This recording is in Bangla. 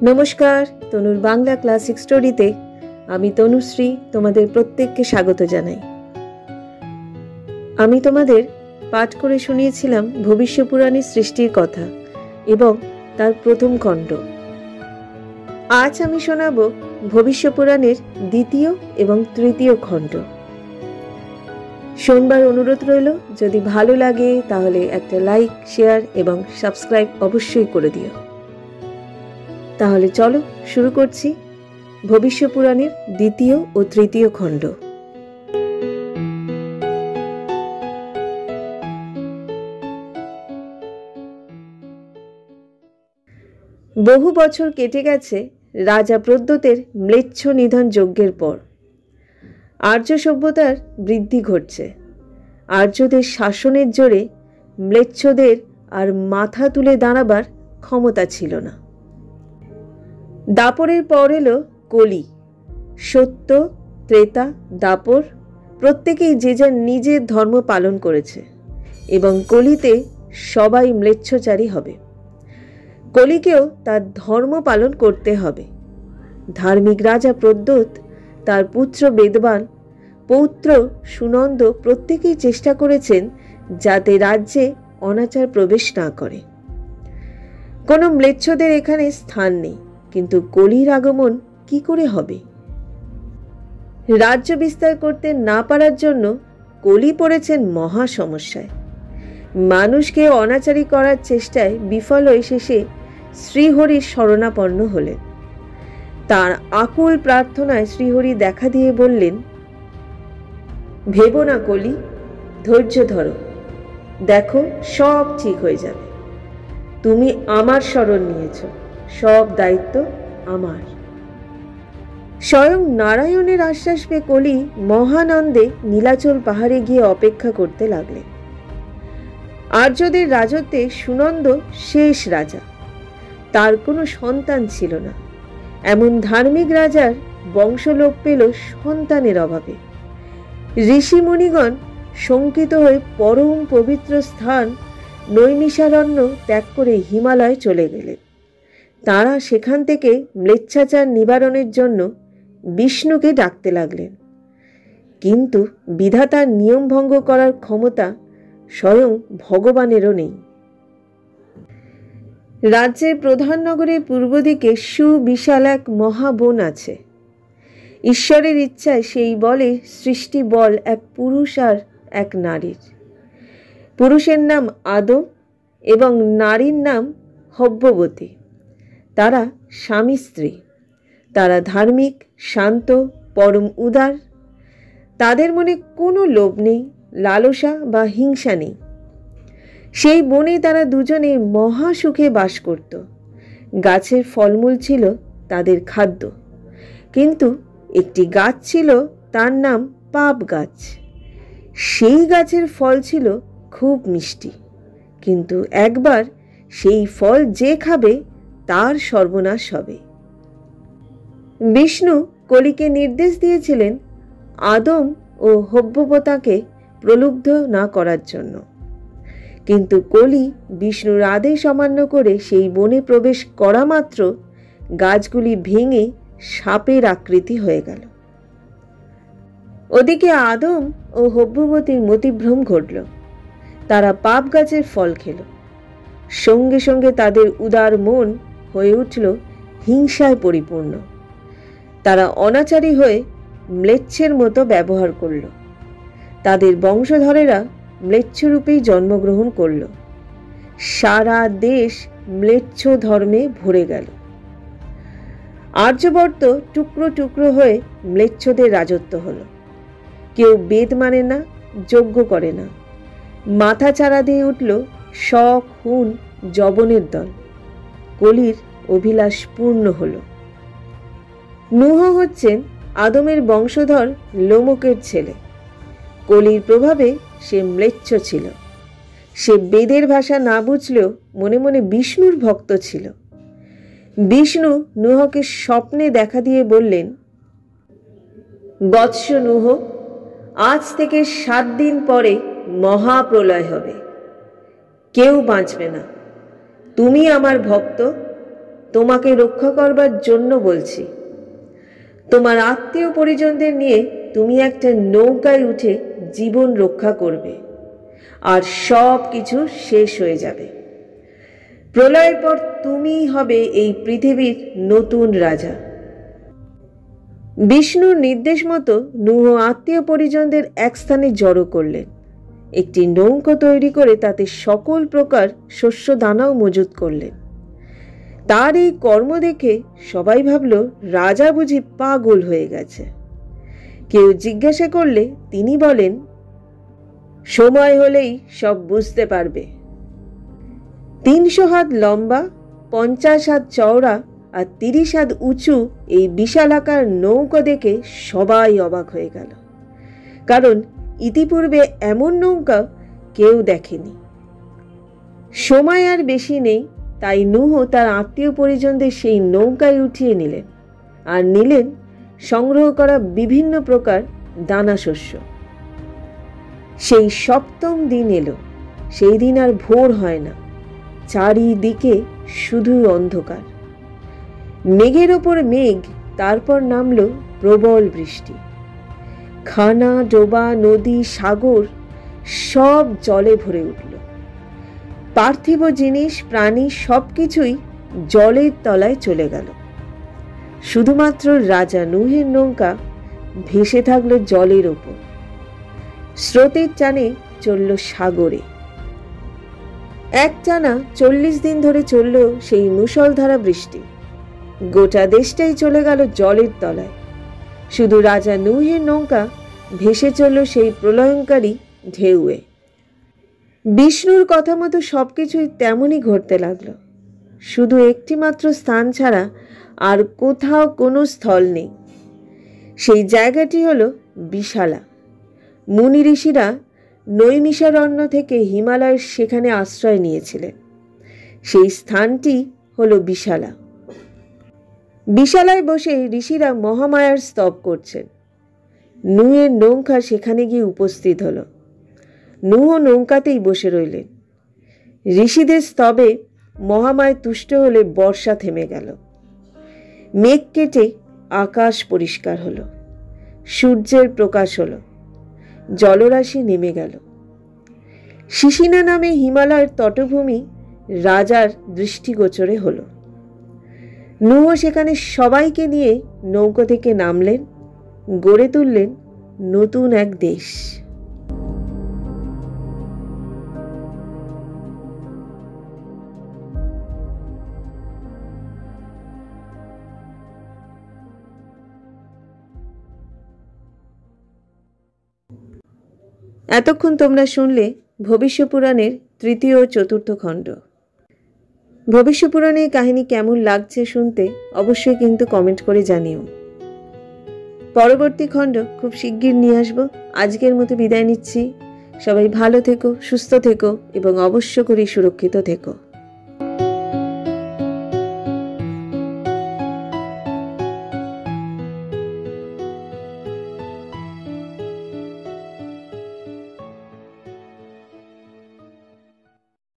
নমস্কার, তনুর বাংলা ক্লাসিক স্টোরিতে আমি তনুশ্রী তোমাদের প্রত্যেককে স্বাগত জানাই। আমি তোমাদের পাঠ করে শুনিয়েছিলাম ভবিষ্য পুরাণের সৃষ্টির কথা এবং তার প্রথম খণ্ড। আজ আমি শোনাব ভবিষ্য পুরাণের দ্বিতীয় এবং তৃতীয় খণ্ড। শোনবার অনুরোধ রইল, যদি ভালো লাগে তাহলে একটা লাইক, শেয়ার এবং সাবস্ক্রাইব অবশ্যই করে দিও। তাহলে চলো শুরু করছি ভবিষ্য পুরাণের দ্বিতীয় ও তৃতীয় খণ্ড। বহু বছর কেটে গেছে রাজা প্রদ্যোতের ম্লেচ্ছ নিধন যজ্ঞের পর। আর্য সভ্যতার বৃদ্ধি ঘটছে। আর্যদের শাসনের জোরে ম্লেচ্ছদের আর মাথা তুলে দাঁড়াবার ক্ষমতা ছিল না। দাপরের পর এলো কলি। সত্য, ত্রেতা, দাপর প্রত্যেকেই যে যার নিজের ধর্ম পালন করেছে এবং কলিতে সবাই ম্লেচ্ছচারী হবে। কলিকেও তার ধর্ম পালন করতে হবে। ধার্মিক রাজা প্রদ্যোত, তার পুত্র বেদবান, পৌত্র সুনন্দ প্রত্যেকেই চেষ্টা করেছেন যাতে রাজ্যে অনাচার প্রবেশ না করে। কোনো ম্লেচ্ছদের এখানে স্থান নেই, কিন্তু কলির আগমন কি করে হবে? রাজ্য বিস্তার করতে না পারার জন্য কলি পড়েছেন মহা সমস্যায়। মানুষকে অনাচারী করার চেষ্টায় বিফল হয়ে শেষে শ্রীহরির শরণাপন্ন হলেন। তার আকুল প্রার্থনায় শ্রীহরি দেখা দিয়ে বললেন, ভেবো না কলি, ধৈর্য ধরো, দেখো সব ঠিক হয়ে যাবে। তুমি আমার শরণ নিয়েছ, সব দায়িত্ব আমার। স্বয়ং নারায়ণের আশ্বাস পেয়ে কলি মহানন্দে নীলাচল পাহাড়ে গিয়ে অপেক্ষা করতে লাগলেন। আর্যদের রাজত্বে সুনন্দ শেষ রাজা। তার কোনো সন্তান ছিল না। এমন ধার্মিক রাজার বংশলোপ পেল সন্তানের অভাবে। ঋষিমুনিগণ শঙ্কিত হয়ে পরম পবিত্র স্থান নৈমিষারণ্য ত্যাগ করে হিমালয়ে চলে গেলেন। তাঁরা সেখান থেকে ম্লেচ্ছাচার নিবারণের জন্য বিষ্ণুকে ডাকতে লাগলেন। কিন্তু বিধাতার নিয়ম ভঙ্গ করার ক্ষমতা স্বয়ং ভগবানেরও নেই। রাজ্যের প্রধান নগরের পূর্ব দিকে সুবিশাল এক মহাবন আছে। ঈশ্বরের ইচ্ছায় সেই বলে সৃষ্টি বল এক পুরুষ আর এক নারীর। পুরুষের নাম আদম এবং নারীর নাম হব্যবতী। তারা স্বামী স্ত্রী। তারা ধার্মিক, শান্ত, পরম উদার। তাদের মনে কোনো লোভ নেই, লালসা বা হিংসা নেই। সেই বনে তারা দুজনে মহা সুখে বাস করত। গাছের ফলমূল ছিল তাদের খাদ্য, কিন্তু একটি গাছ ছিল, তার নাম পাপ গাছ। সেই গাছের ফল ছিল খুব মিষ্টি, কিন্তু একবার সেই ফল যে খাবে তার সর্বনাশ হবে। বিষ্ণু কলিকে নির্দেশ দিয়েছিলেন আদম ও হব্যবতাকে প্রলুব্ধ না করার জন্য, কিন্তু কলি বিষ্ণুর আদেশ অমান্য করে সেই বনে প্রবেশ করা মাত্র গাছগুলি ভেঙে সাপের আকৃতি হয়ে গেল। ওদিকে আদম ও হব্যবতীর মতিভ্রম ঘটল। তারা পাপ গাছের ফল খেল। সঙ্গে সঙ্গে তাদের উদার মন হয়ে উঠল হিংসায় পরিপূর্ণ। তারা অনাচারী হয়ে ম্লেচ্ছের মতো ব্যবহার করল। তাদের বংশধরেরা ম্লেচ্ছরূপেই জন্মগ্রহণ করল। সারা দেশ ম্লেচ্ছ ধর্মে ভরে গেল। আর্যবর্ত টুকরো টুকরো হয়ে ম্লেচ্ছদের রাজত্ব হলো। কেউ বেদ মানে না, যজ্ঞ করে না। মাথা চারা দিয়ে উঠল শখ, হুন, যবনের দল। কলির অভিলাষ পূর্ণ হল। নূহ হচ্ছেন আদমের বংশধর লোমকের ছেলে। কলির প্রভাবে সে ম্লেচ্ছ ছিল। সে বেদের ভাষা না বুঝলেও মনে মনে বিষ্ণুর ভক্ত ছিল। বিষ্ণু নূহকে স্বপ্নে দেখা দিয়ে বললেন, বৎস নূহ, আজ থেকে 7 দিন পরে মহাপ্রলয় হবে। কেউ বাঁচবে না। তুমি আমার ভক্ত, তোমাকে রক্ষা করবার জন্য বলছি। তোমার আত্মীয় পরিজনদের নিয়ে তুমি একটা নৌকায় উঠে জীবন রক্ষা করবে, আর সব কিছু শেষ হয়ে যাবে। প্রলয়ের পর তুমিই হবে এই পৃথিবীর নতুন রাজা। বিষ্ণুর নির্দেশ মতো নূহ আত্মীয় পরিজনদের এক স্থানে জড়ো করলেন। একটি নৌকা তৈরি করে তাতে সকল প্রকার শস্য দানাও মজুত করলেন। তার এই কর্ম দেখে সবাই ভাবল রাজা বুঝি পাগল হয়ে গেছে। কেউ জিজ্ঞাসা করলে তিনি বলেন, সময় হলেই সব বুঝতে পারবে। 300 হাত লম্বা, 50 হাত চওড়া আর 30 হাত উঁচু এই বিশালাকার নৌকা দেখে সবাই অবাক হয়ে গেল, কারণ ইতিপূর্বে এমন নৌকা কেউ দেখেনি। সময় আর বেশি নেই, তাই নূহ তার আত্মীয় পরিজনদের সেই নৌকায় উঠিয়ে নিলেন, আর নিলেন সংগ্রহ করা বিভিন্ন প্রকার দানা শস্য। সেই 7ম দিন এলো। সেই দিন আর ভোর হয় না, চারিদিকে শুধুই অন্ধকার। মেঘের ওপর মেঘ, তারপর নামল প্রবল বৃষ্টি। খানা, ডোবা, নদী, সাগর সব জলে ভরে উঠল। পার্থিব জিনিস, প্রাণী সবকিছুই জলের তলায় চলে গেল। শুধুমাত্র রাজা নূহের নৌকা ভেসে থাকলো জলের ওপর। স্রোতের টানে চলল সাগরে। একটানা 40 দিন ধরে চলল সেই মুষলধারা বৃষ্টি। গোটা দেশটাই চলে গেল জলের তলায়। শুধু রাজা নূহের নৌকা ভেসে চলল সেই প্রলয়ঙ্কারী ঢেউয়ে। বিষ্ণুর কথা মতো সবকিছুই তেমনই ঘটতে লাগলো। শুধু একটি মাত্র স্থান ছাড়া আর কোথাও কোনো স্থল নেই। সেই জায়গাটি হলো বিশালা। মুনি ঋষিরা নৈমিষারণ্য থেকে হিমালয়ের সেখানে আশ্রয় নিয়েছিলেন। সেই স্থানটি হলো বিশালা। বিশালায় বসে ঋষিরা মহামায়ার স্তব করছেন। নূহের নৌকা সেখানে গিয়ে উপস্থিত হলো। নূহ নৌকাতেই বসে রইলেন। ঋষিদের স্তবে মহামায় তুষ্ট হলে বর্ষা থেমে গেল। মেঘ কেটে আকাশ পরিষ্কার হলো। সূর্যের প্রকাশ হলো। জলরাশি নেমে গেল। শিশিনা নামে হিমালয়ের তটভূমি রাজার দৃষ্টিগোচরে হলো। নূহ সেখানে সবাইকে নিয়ে নৌকা থেকে নামলেন, গড়ে তুললেন নতুন এক দেশ। এতক্ষণ তোমরা শুনলে ভবিষ্য পুরাণের 3য় ও 4র্থ খণ্ড। ভবিষ্য পুরাণের কাহিনী কেমন লাগছে শুনতে অবশ্যই কিন্তু কমেন্ট করে জানিও। পরবর্তী খণ্ড খুব শিগগির নিয়ে আসবো। আজকের মতো বিদায় নিচ্ছি। সবাই ভালো থেকো, সুস্থ থেকো এবং অবশ্য করে সুরক্ষিত থেকো।